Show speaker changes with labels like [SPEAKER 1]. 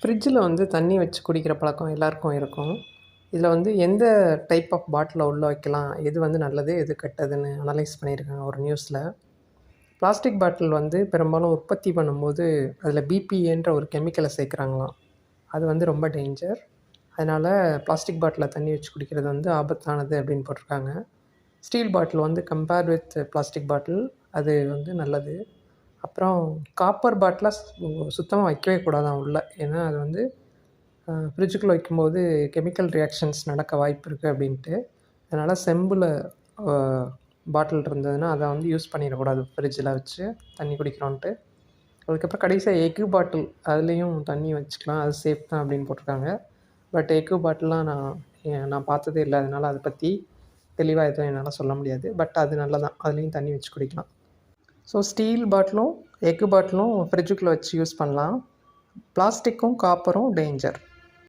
[SPEAKER 1] ஃப்ரிட்ஜில் வந்து தண்ணி வச்சு குடிக்கிற பழக்கம் எல்லாருக்கும் இருக்கும். இதில் வந்து எந்த டைப் ஆஃப் பாட்டில உள்ள வைக்கலாம், எது வந்து நல்லது, எது கெட்டதுன்னு அனலைஸ் பண்ணியிருக்காங்க ஒரு நியூஸில். பிளாஸ்டிக் பாட்டில் வந்து பெரும்பாலும் உற்பத்தி பண்ணும்போது அதில் பிபிஏன்ற ஒரு கெமிக்கலை சேர்க்குறாங்களாம். அது வந்து ரொம்ப டேஞ்சர். அதனால் பிளாஸ்டிக் பாட்டிலில் தண்ணி வச்சு குடிக்கிறது வந்து ஆபத்தானது அப்படின்னு போட்டிருக்காங்க. ஸ்டீல் பாட்டில் வந்து கம்பேர் வித் பிளாஸ்டிக் பாட்டில் அது வந்து நல்லது. அப்புறம் காப்பர் பாட்டிலை சுத்தமாக வைக்கவே கூடாதாம் உள்ள. ஏன்னா அது வந்து ஃப்ரிட்ஜுக்குள்ளே வைக்கும்போது கெமிக்கல் ரியாக்ஷன்ஸ் நடக்க வாய்ப்பு இருக்குது அப்படின்ட்டு. அதனால் செம்பில் பாட்டில் இருந்ததுன்னா அதை வந்து யூஸ் பண்ணிடக்கூடாது ஃப்ரிட்ஜில் வச்சு தண்ணி குடிக்கிறோன்ட்டு. அதுக்கப்புறம் கடைசியாக எக்கு பாட்டில் அதுலேயும் தண்ணி வச்சுக்கலாம், அது சேஃப் தான் அப்படின்னு போட்டிருக்காங்க. பட் எக்கு பாட்டில்லாம் நான் பார்த்ததே இல்லை. அதனால் அதை பற்றி தெளிவாக எதுவும் என்னால் சொல்ல முடியாது. பட் அது நல்லதான், அதுலேயும் தண்ணி வச்சு குடிக்கலாம். ஸோ ஸ்டீல் பாட்டிலும் எக்கு பாட்டிலும் ஃப்ரிட்ஜுக்குள்ளே வச்சு யூஸ் பண்ணலாம். பிளாஸ்டிக்கும் காப்பரும் டேஞ்சர்.